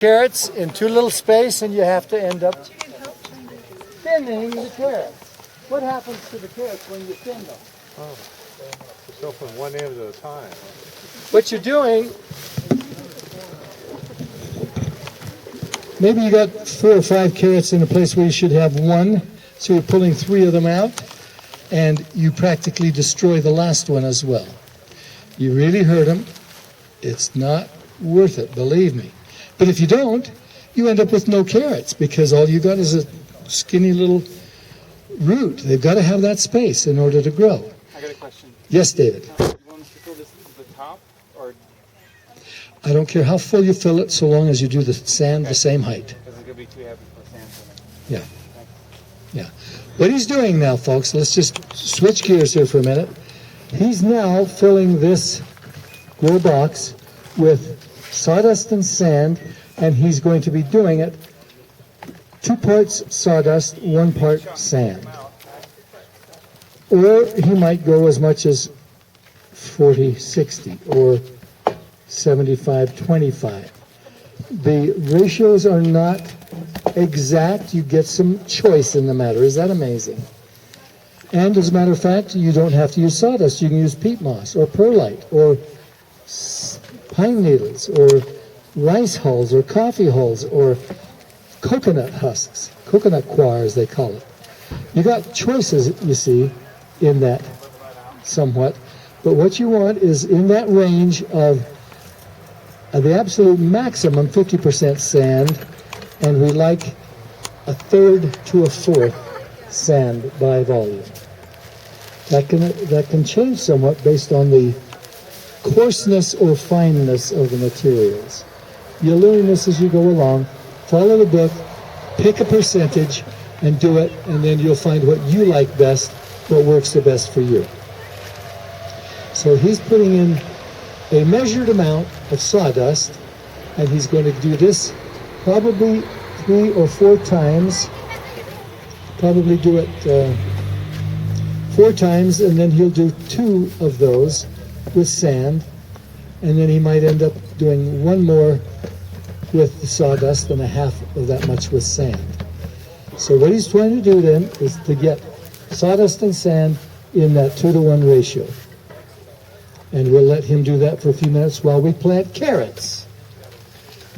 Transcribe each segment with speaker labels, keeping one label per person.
Speaker 1: carrots in too little space, and you have to end up thinning the carrots. What happens to the carrots when you thin them?
Speaker 2: Oh, just open one end at a time.
Speaker 1: What you're doing, maybe you got 4 or 5 carrots in a place where you should have 1, so you're pulling 3 of them out, and you practically destroy the last one as well. You really hurt them. It's not worth it, believe me. But if you don't, you end up with no carrots because all you got is a skinny little root. They've got to have that space in order to grow.
Speaker 3: I got a question.
Speaker 1: Yes, David.
Speaker 3: You want us to fill this to the top, or?
Speaker 1: I don't care how full you fill it so long as you do the sand the same height.
Speaker 3: Because it's going to be too heavy for sand.
Speaker 1: Yeah. Yeah. What he's doing now, folks, let's just switch gears here for a minute. He's now filling this grow box with sawdust and sand, and he's going to be doing it 2 parts sawdust, 1 part sand. Or he might go as much as 40-60 or 75-25. The ratios are not exact. You get some choice in the matter. Is that amazing? And as a matter of fact, you don't have to use sawdust. You can use peat moss or perlite or pine needles or rice hulls or coffee hulls or coconut husks, coconut coir as they call it. You got choices, you see, in that somewhat. But what you want is in that range of the absolute maximum 50% sand, and we like 1/3 to 1/4 sand by volume. That can change somewhat based on the coarseness or fineness of the materials. You'll learn this as you go along. Follow the book, pick a percentage, and do it, and then you'll find what you like best, what works the best for you. So he's putting in a measured amount of sawdust, and he's going to do this probably 3 or 4 times. Probably do it 4 times, and then he'll do 2 of those with sand, and then he might end up doing 1 more with the sawdust and 1/2 of that much with sand. So what he's trying to do then is to get sawdust and sand in that 2-to-1 ratio. And we'll let him do that for a few minutes while we plant carrots.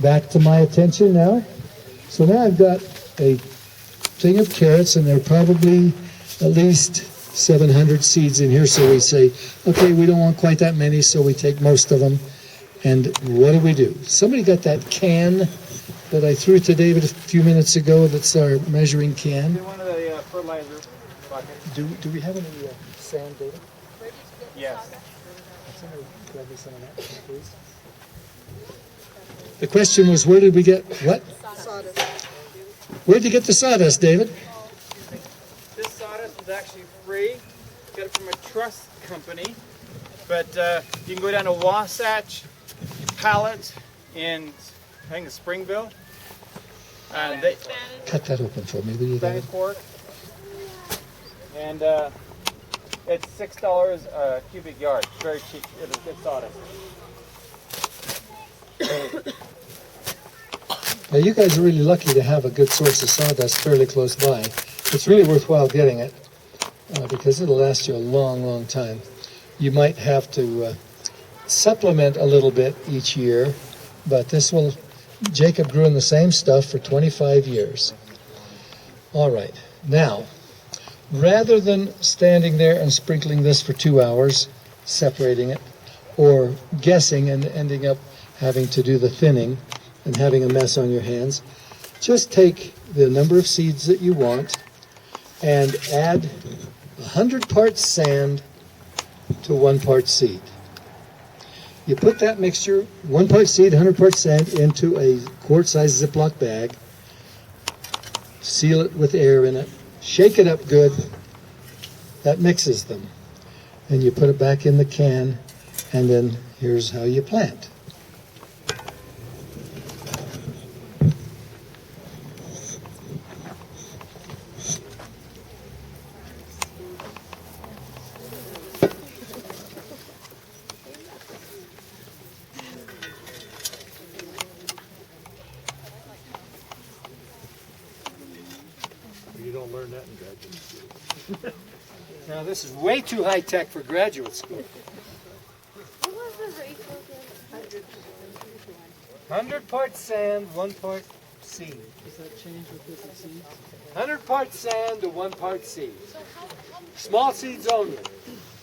Speaker 1: Back to my attention now. So now I've got a thing of carrots, and there are probably at least 700 seeds in here, so we say, okay, we don't want quite that many, so we take most of them. And what do? Somebody got that can that I threw to David a few minutes ago? That's our measuring can.
Speaker 3: One of the fertilizer buckets.
Speaker 1: Do we have any sand, David?
Speaker 3: Yes.
Speaker 1: Somebody grab me some of that, please. The question was, where did we get what?
Speaker 4: Sawdust.
Speaker 1: Where did you get the sawdust, David?
Speaker 3: This sawdust is actually free. Got it from a trust company. But you can go down to Wasatch Pallet in, I think it's Springville. They
Speaker 1: Cut that open for me, will you,
Speaker 3: Spanish
Speaker 1: David?
Speaker 3: pork. And it's $6 a cubic yard. It's very cheap. It is good sawdust.
Speaker 1: Now, you guys are really lucky to have a good source of sawdust fairly close by. It's really worthwhile getting it because it'll last you a long, long time. You might have to supplement a little bit each year, but this will, Jacob grew in the same stuff for 25 years. All right, now, rather than standing there and sprinkling this for 2 hours, separating it, or guessing and ending up having to do the thinning and having a mess on your hands, just take the number of seeds that you want and add 100 parts sand to 1 part seed. You put that mixture, 1 part seed, 100 parts sand, into a quart-sized Ziploc bag, seal it with air in it, shake it up good. That mixes them. And you put it back in the can, and then here's how you plant.
Speaker 2: You don't learn that in graduate school.
Speaker 1: Now this is way too high tech for graduate school.
Speaker 4: What was the ratio again?
Speaker 1: 100 parts sand, 1 part seed.
Speaker 5: Does that change with different seeds?
Speaker 1: 100 parts sand to 1 part seed. Small seeds only.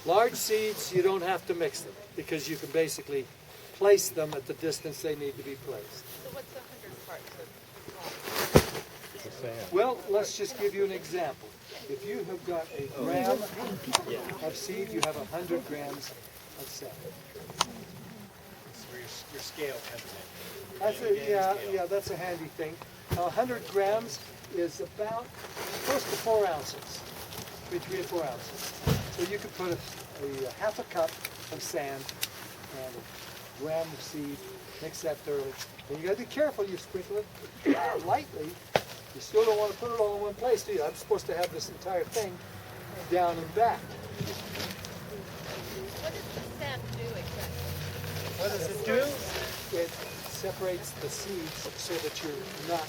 Speaker 1: Large seeds, you don't have to mix them because you can basically place them at the distance they need to be placed.
Speaker 4: So what's the 100 parts
Speaker 2: The sand.
Speaker 1: Well, let's just give you an example. If you have got a gram of seed, you have 100 grams of sand.
Speaker 3: Your scale comes in.
Speaker 1: That's yeah, that's a handy thing. Now, 100 grams is about close to 4 ounces, between 3 and 4 ounces. So you could put a half a cup of sand and a gram of seed, mix that thoroughly. And you got to be careful. You sprinkle it lightly. You still don't want to put it all in one place, do you? I'm supposed to have this entire thing down and back.
Speaker 4: What does the sand do exactly?
Speaker 3: What does it do?
Speaker 1: It separates the seeds so that you're not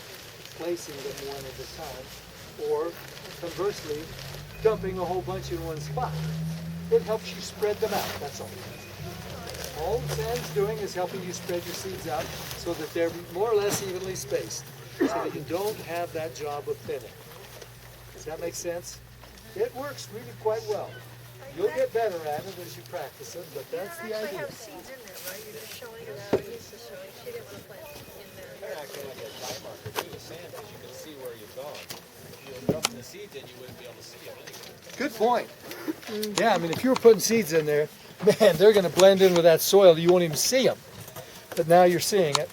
Speaker 1: placing them one at a time, or conversely, dumping a whole bunch in one spot. It helps you spread them out, that's all. All the sand's doing is helping you spread your seeds out so that they're more or less evenly spaced, so that you don't have that job of thinning. Does that make sense? It works really quite well. You'll get better at it as you practice it, but that's the
Speaker 4: Actually
Speaker 1: idea.
Speaker 4: have seeds in there, right? You're just showing us what he's just showing. She didn't want to plant in there.
Speaker 6: They're acting like a dye marker too, the sand, because you can see where you've gone. If you were dumping the seeds in, you wouldn't be able to see them anyway.
Speaker 1: Good point. Yeah, I mean, if you were putting seeds in there, man, they're going to blend in with that soil. You won't even see them. But now you're seeing it.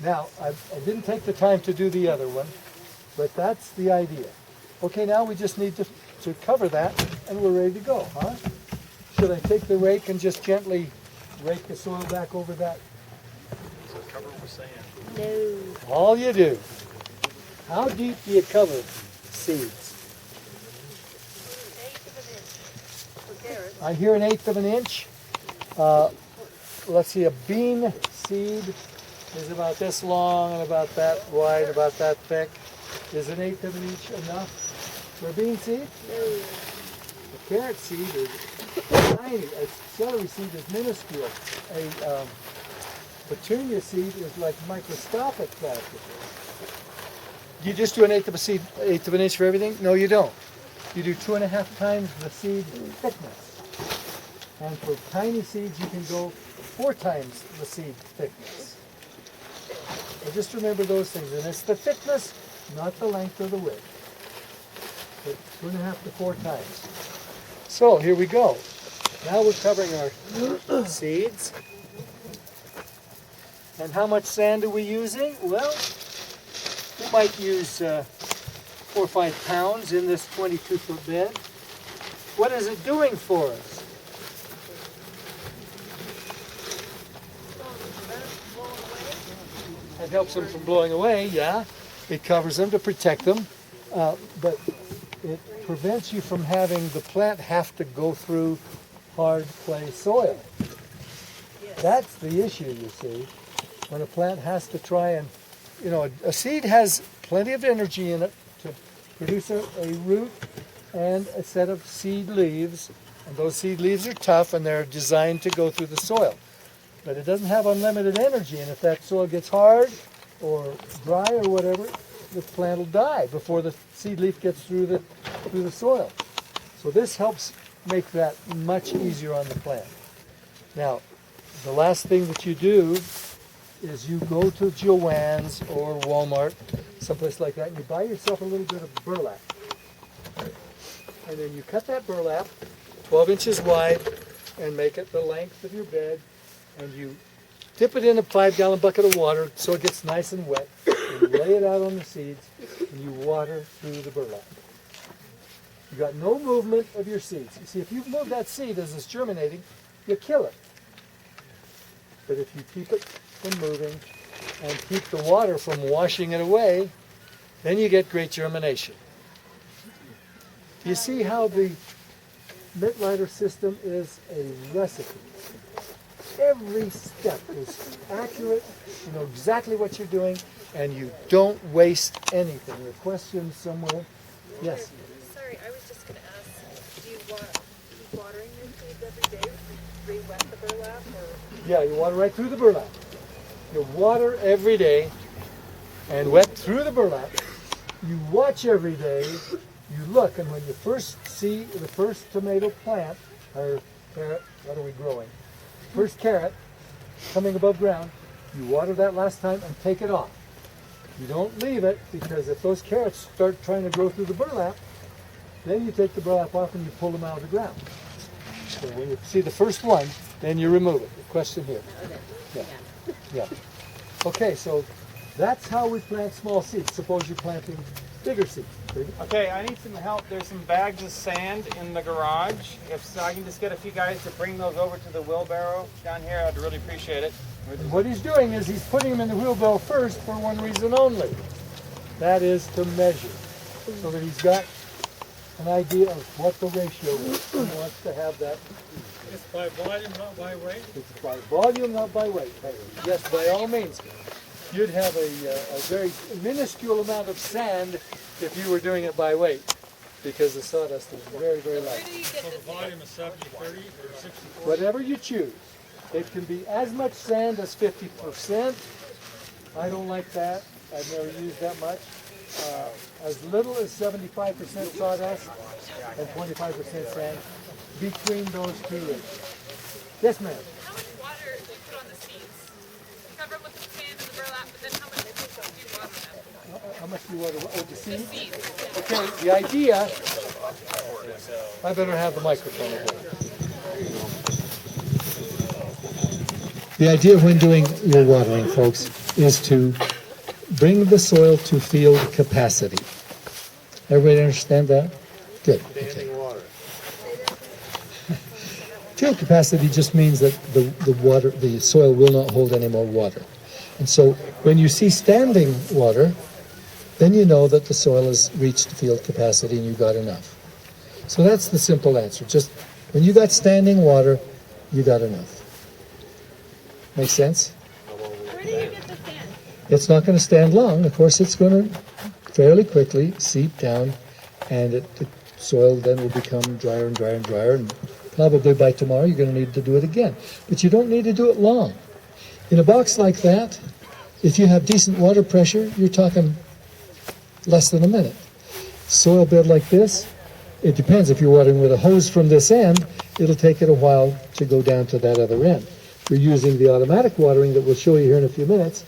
Speaker 1: Now, I didn't take the time to do the other one, but that's the idea. Okay, now we just need to cover that, and we're ready to go, huh? Should I take the rake and just gently rake the soil back over that?
Speaker 2: So cover it with sand.
Speaker 4: No.
Speaker 1: All you do. How deep do you cover seeds?
Speaker 4: 1/8 of an inch. For carrots.
Speaker 1: I hear 1/8 of an inch. Let's see, a bean seed is about this long and about that wide, about that thick. Is 1/8 of an inch enough for a bean seed? A carrot seed is tiny. A celery seed is minuscule. A petunia seed is like microscopic practically. Do you just do 1/8 of a seed, 1/8 of an inch for everything? No, you don't. You do 2.5 times the seed thickness. And for tiny seeds, you can go 4 times the seed thickness. So just remember those things. And it's the thickness, not the length or the width. But 2.5 to 4 times. So here we go. Now we're covering our seeds. And how much sand are we using? Well, we might use 4 or 5 pounds in this 22-foot bed. What is it doing for us? It helps them from blowing away, yeah. It covers them to protect them, but it prevents you from having the plant have to go through hard clay soil. That's the issue, you see. When a plant has to try and, you know, a seed has plenty of energy in it to produce a root and a set of seed leaves. And those seed leaves are tough and they're designed to go through the soil. But it doesn't have unlimited energy, and if that soil gets hard or dry or whatever, the plant will die before the seed leaf gets through the soil. So this helps make that much easier on the plant. Now, the last thing that you do is you go to Joann's or Walmart, someplace like that, and you buy yourself a little bit of burlap. And then you cut that burlap 12 inches wide and make it the length of your bed, and you dip it in a 5-gallon bucket of water so it gets nice and wet, and you lay it out on the seeds, and you water through the burlap. You got no movement of your seeds. You see, if you move that seed as it's germinating, you kill it. But if you keep it from moving and keep the water from washing it away, then you get great germination. You see how the Mittleider system is a recipe. Every step is accurate, you know exactly what you're doing, and you don't waste anything. There are questions somewhere. Yes.
Speaker 4: Sorry, I was just gonna ask, do you keep watering your seeds every day? Re-wet the burlap or?
Speaker 1: Yeah, you water right through the burlap. You water every day and wet through the burlap. You watch every day. You look, and when you first see the first tomato plant or carrot, what are we growing? First carrot coming above ground, you water that last time and take it off. You don't leave it, because if those carrots start trying to grow through the burlap, then you take the burlap off and you pull them out of the ground. So when you see the first one, then you remove it. The question here. Yeah. Yeah. Okay, so that's how we plant small seeds. Suppose you're planting bigger seeds.
Speaker 3: Okay, I need some help. There's some bags of sand in the garage. If so, I can just get a few guys to bring those over to the wheelbarrow down here, I'd really appreciate it.
Speaker 1: And what he's doing is he's putting them in the wheelbarrow first for one reason only. That is to measure. So that he's got an idea of what the ratio is. He wants to have that.
Speaker 2: It's by volume, not by weight.
Speaker 1: It's by volume, not by weight. Yes, by all means. You'd have a very minuscule amount of sand if you were doing it by weight, because the sawdust is very, very light.
Speaker 2: So the volume is 70-30 or 60-40?
Speaker 1: Whatever you choose. It can be as much sand as 50%. I don't like that. I've never used that much. As little as 75% sawdust and 25% sand between those two ratios. Yes, ma'am.
Speaker 7: How much water do you put on the seeds? You cover them with the sand and the burlap, but then how much do you water them?
Speaker 1: How much do you water? Oh, the
Speaker 7: The
Speaker 1: seeds?
Speaker 7: seeds.
Speaker 1: Okay, the idea. I better have the microphone over here. The idea when doing your watering, folks, is to bring the soil to field capacity. Everybody understand that? Good. Okay. Field capacity just means that the soil will not hold any more water. And so when you see standing water, then you know that the soil has reached field capacity and you got enough. So that's the simple answer. Just when you got standing water, you got enough. Make sense?
Speaker 7: Where do you get the sand?
Speaker 1: It's not going to stand long. Of course, it's going to fairly quickly seep down, and the soil then will become drier and drier and drier, and probably by tomorrow you're going to need to do it again. But you don't need to do it long. In a box like that, if you have decent water pressure, you're talking less than a minute. Soil bed like this, it depends. If you're watering with a hose from this end, it'll take it a while to go down to that other end. If you're using the automatic watering that we'll show you here in a few minutes,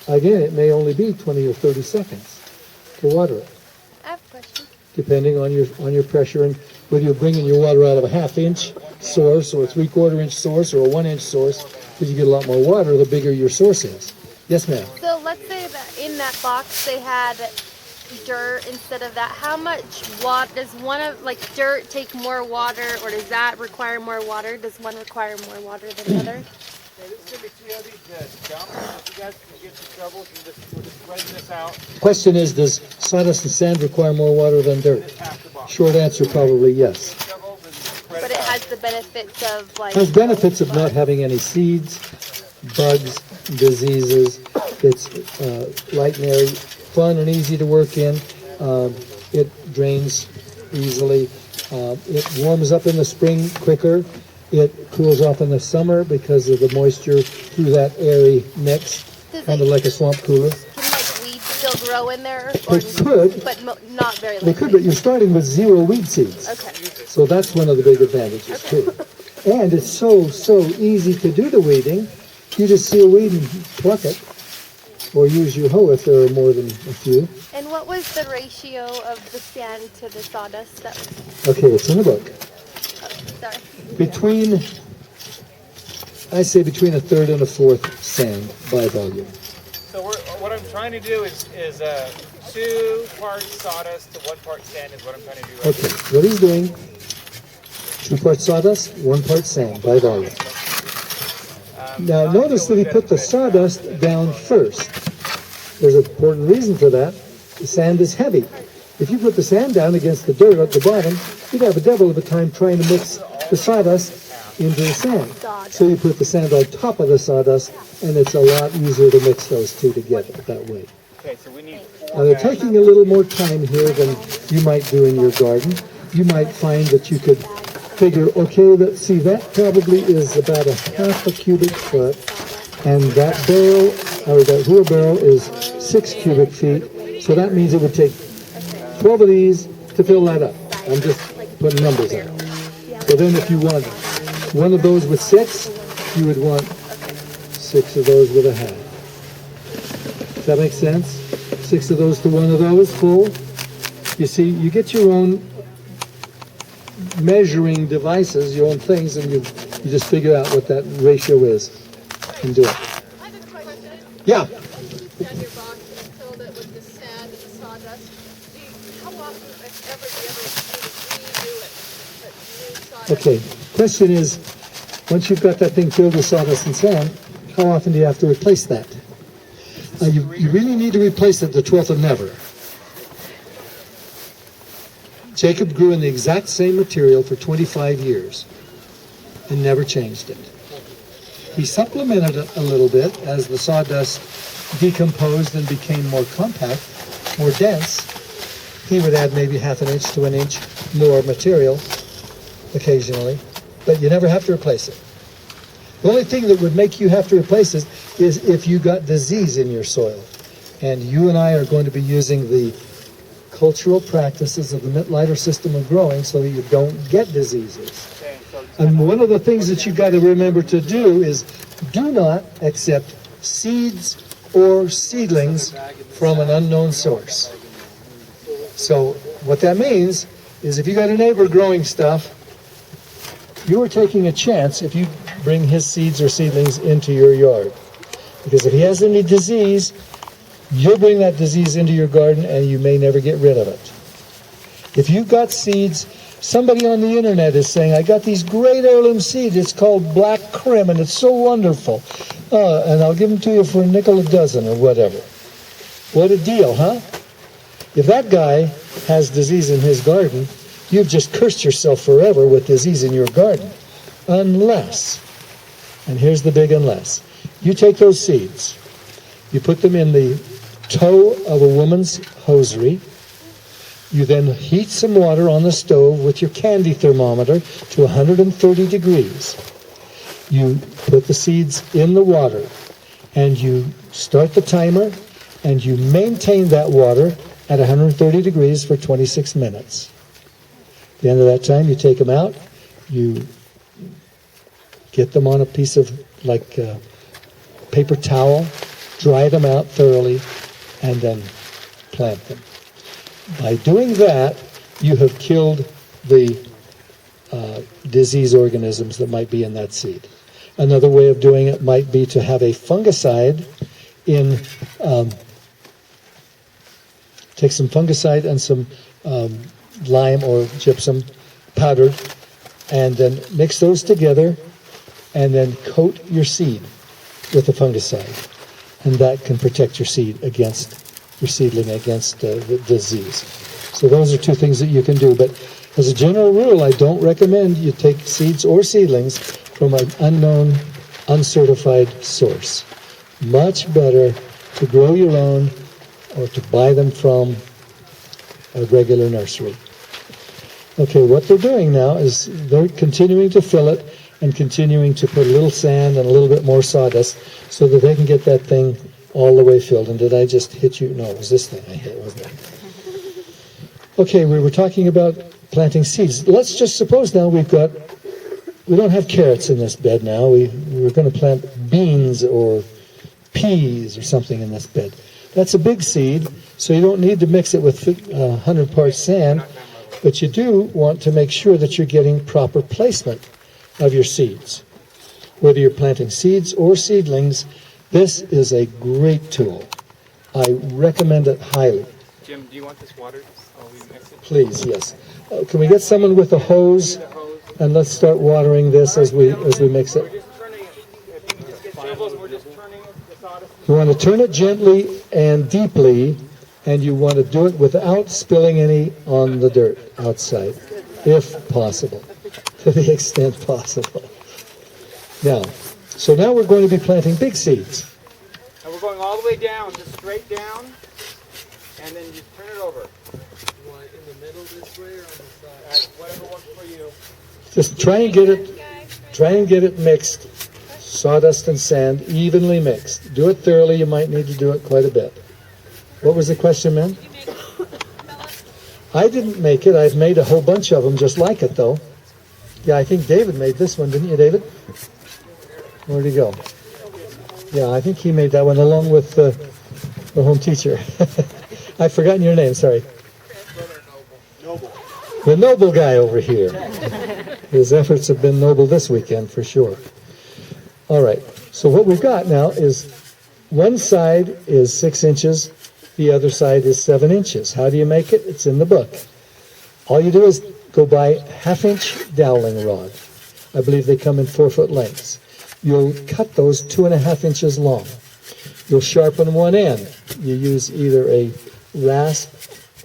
Speaker 1: again, it may only be 20 or 30 seconds to water it,
Speaker 4: I have a question.
Speaker 1: depending on your pressure and whether you're bringing your water out of a 1/2 inch source or a 3/4 inch source or a 1 inch source, because you get a lot more water the bigger your source is. Yes, ma'am.
Speaker 8: So let's say that in that box they had dirt instead of that. How much water does one of dirt take more water, or does that require more water? Does one require more water than the other?
Speaker 3: Okay, this is going to be too heavy to dump. If you guys can get in trouble, we're just spreading this out.
Speaker 1: Question is, does sawdust and sand require more water than dirt?
Speaker 3: Just half the box.
Speaker 1: Short answer, probably yes.
Speaker 3: Shovels and spread
Speaker 8: But it
Speaker 3: out.
Speaker 8: has the benefits of
Speaker 1: It has benefits of not having any seeds, bugs, diseases. It's light and airy, fun and easy to work in. It drains easily. It warms up in the spring quicker. It cools off in the summer because of the moisture through that airy mix,
Speaker 8: Does
Speaker 1: kind of
Speaker 8: it-
Speaker 1: like a swamp cooler.
Speaker 8: Can weeds still grow in there? Or
Speaker 1: It could.
Speaker 8: but not very
Speaker 1: They
Speaker 8: likely.
Speaker 1: could, but you're starting with 0 weed seeds.
Speaker 8: Okay.
Speaker 1: So that's one of the big advantages too. And it's so easy to do the weeding. You just see a weed and pluck it, or use your hoe if there are more than a few.
Speaker 8: And what was the ratio of the sand to the sawdust? That was,
Speaker 1: Okay, it's in the book.
Speaker 8: sorry.
Speaker 1: I say between 1/3 and 1/4 sand by volume.
Speaker 3: So what I'm trying to do is 2 parts sawdust to 1 part sand is what I'm trying to do right
Speaker 1: Okay, what he's doing, 2 parts sawdust, 1 part sand by volume. Now notice that he put the sawdust down first. There's an important reason for that. The sand is heavy. If you put the sand down against the dirt at the bottom, you'd have a devil of a time trying to mix the sawdust into the sand.
Speaker 8: Sawdust.
Speaker 1: So you put the sand on top of the sawdust, and it's a lot easier to mix those two together that way.
Speaker 3: Okay, so we need
Speaker 1: Now they're taking a little more time here than you might do in your garden. You might find that you could figure, okay, that probably is about a half a cubic foot, and that barrel, or that wheelbarrow is 6 cubic feet, so that means it would take 12 of these to fill that up. I'm just putting numbers out. So then if you want one of those with 6, you would want 6 of those with a half. Does that make sense? 6 of those to one of those full. You see, you get your own measuring devices, your own things, and you just figure out what that ratio is and do it.
Speaker 7: I have a question.
Speaker 1: Yeah.
Speaker 7: Down your box and filled it with the sand and the sawdust. How often, if ever, do you ever redo it? That new sawdust?
Speaker 1: Okay. Question is, once you've got that thing filled with sawdust and sand, how often do you have to replace that? You really need to replace it the 12th of never. Jacob grew in the exact same material for 25 years and never changed it. He supplemented it a little bit as the sawdust decomposed and became more compact, more dense. He would add maybe half an inch to an inch more material occasionally, but you never have to replace it. The only thing that would make you have to replace it is if you got disease in your soil. And you and I are going to be using the cultural practices of the Mittleider system of growing so that you don't get diseases. And one of the things that you've got to remember to do is do not accept seeds or seedlings from an unknown source. So what that means is if you got a neighbor growing stuff, you are taking a chance if you bring his seeds or seedlings into your yard. Because if he has any disease, you'll bring that disease into your garden and you may never get rid of it. If you've got seeds, somebody on the internet is saying, I got these great heirloom seeds, it's called black crim and it's so wonderful. And I'll give them to you for $0.05 a dozen or whatever. What a deal, huh? If that guy has disease in his garden, you've just cursed yourself forever with disease in your garden. Unless, and here's the big unless, you take those seeds, you put them in the toe of a woman's hosiery. You then heat some water on the stove with your candy thermometer to 130 degrees. You put the seeds in the water and you start the timer and you maintain that water at 130 degrees for 26 minutes. At the end of that time, you take them out, you get them on a piece of paper towel, dry them out thoroughly, and then plant them. By doing that, you have killed the disease organisms that might be in that seed. Another way of doing it might be to have a fungicide take some fungicide and some lime or gypsum powdered, and then mix those together, and then coat your seed with the fungicide. And that can protect your seed against, your seedling against the disease. So those are two things that you can do. But as a general rule, I don't recommend you take seeds or seedlings from an unknown, uncertified source. Much better to grow your own or to buy them from a regular nursery. Okay, what they're doing now is they're continuing to fill it and continuing to put a little sand and a little bit more sawdust so that they can get that thing all the way filled. And did I just hit you? No, it was this thing I hit, wasn't it? Okay, we were talking about planting seeds. Let's just suppose now we don't have carrots in this bed now. We're going to plant beans or peas or something in this bed. That's a big seed, so you don't need to mix it with 100 parts sand, but you do want to make sure that you're getting proper placement of your seeds. Whether you're planting seeds or seedlings, this is a great tool. I recommend it highly.
Speaker 3: Jim, do you want this water? We mix it?
Speaker 1: Please, yes. Can we get someone with a hose, and let's start watering this as we mix it.
Speaker 3: We're just turning it. If you can just get shovels, we're just turning the sawdust.
Speaker 1: You want to turn it gently and deeply, and you want to do it without spilling any on the dirt outside, if possible, to the extent possible. Now, so now we're going to be planting big seeds.
Speaker 3: And we're going all the way down, just straight down, and then you turn it over.
Speaker 5: You want it in the middle this way or on the side?
Speaker 3: Whatever works for you.
Speaker 1: Just try and get it mixed, sawdust and sand, evenly mixed. Do it thoroughly. You might need to do it quite a bit. What was the question, man? I didn't make it. I've made a whole bunch of them just like it, though. Yeah, I think David made this one, didn't you, David? Where'd he go? Yeah, I think he made that one along with the home teacher. I've forgotten your name, sorry. The noble guy over here. His efforts have been noble this weekend, for sure. All right, so what we've got now is one side is 6 inches, the other side is 7 inches. How do you make it? It's in the book. All you do is go buy 1/2-inch doweling rod. I believe they come in 4-foot lengths. You'll cut those 2.5 inches long. You'll sharpen one end. You use either a rasp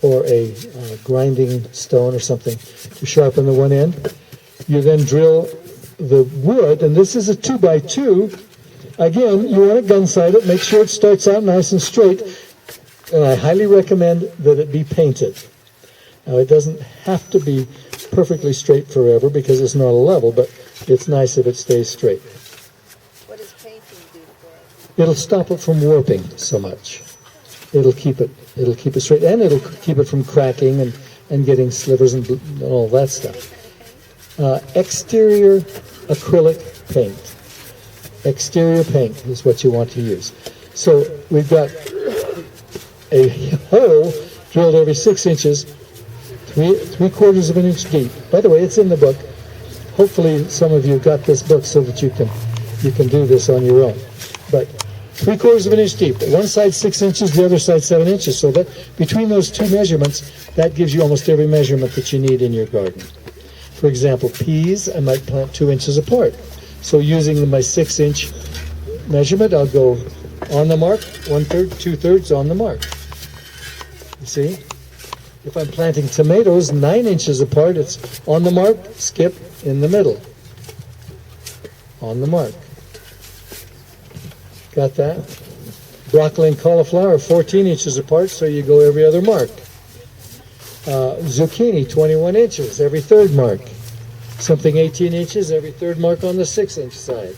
Speaker 1: or a grinding stone or something to sharpen the one end. You then drill the wood, and this is a 2x2. Again, you want to gun-sight it. Make sure it starts out nice and straight. And I highly recommend that it be painted. Now, it doesn't have to be perfectly straight forever because it's not a level, but it's nice if it stays straight.
Speaker 4: What does painting do for us?
Speaker 1: It'll stop it from warping so much. It'll keep it straight, and it'll keep it from cracking and getting slivers and all that stuff. Exterior acrylic paint. Exterior paint is what you want to use. So we've got a hole drilled every 6 inches, 3/4 of an inch deep. By the way, it's in the book. Hopefully some of you got this book so that you can do this on your own. But 3/4 of an inch deep. One side 6 inches, the other side 7 inches. So that between those two measurements, that gives you almost every measurement that you need in your garden. For example, peas, I might plant 2 inches apart. So using my 6-inch measurement, I'll go on the mark, 1/3, 2/3 on the mark. You see? If I'm planting tomatoes 9 inches apart, it's on the mark, skip in the middle. On the mark. Got that? Broccoli and cauliflower 14 inches apart, so you go every other mark. Zucchini 21 inches, every 3rd mark. Something 18 inches, every 3rd mark on the 6-inch side.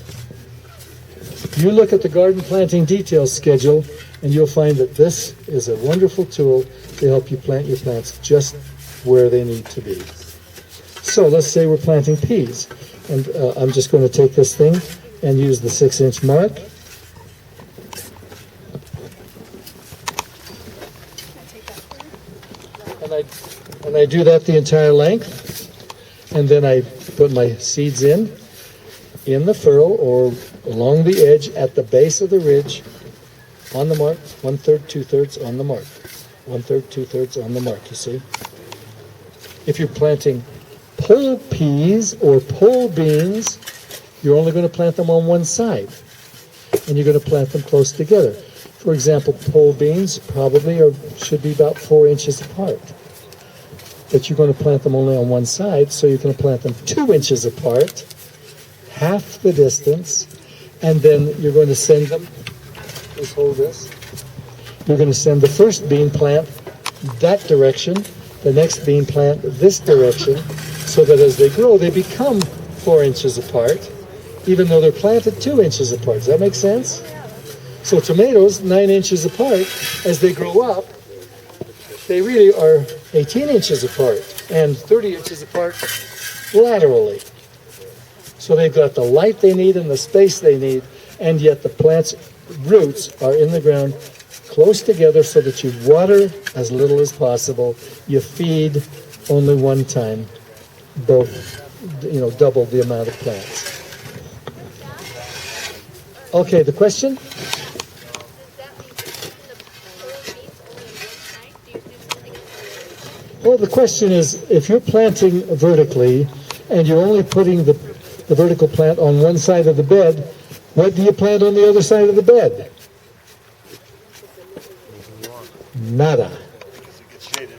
Speaker 1: You look at the garden planting details schedule, and you'll find that this is a wonderful tool to help you plant your plants just where they need to be. So let's say we're planting peas, and I'm just going to take this thing and use the 6-inch mark. And I do that the entire length, and then I put my seeds in the furrow or along the edge at the base of the ridge on the mark, 1/3, 2/3 on the mark, 1/3, 2/3 on the mark, you see. If you're planting pole peas or pole beans, you're only going to plant them on one side, and you're going to plant them close together. For example, pole beans probably should be about 4 inches apart. But you're going to plant them only on one side, so you're going to plant them 2 inches apart, half the distance, and then you're going to send them, just hold this, you're going to send the first bean plant that direction, the next bean plant this direction, so that as they grow, they become 4 inches apart, even though they're planted 2 inches apart. Does that make sense? So tomatoes, 9 inches apart, as they grow up, they really are 18 inches apart and 30 inches apart laterally. So they've got the light they need and the space they need, and yet the plant's roots are in the ground close together so that you water as little as possible. You feed only one time, both, double the amount of plants. Okay, the question? Well, the question is, if you're planting vertically and you're only putting the vertical plant on one side of the bed, what do you plant on the other side of the bed? Nada.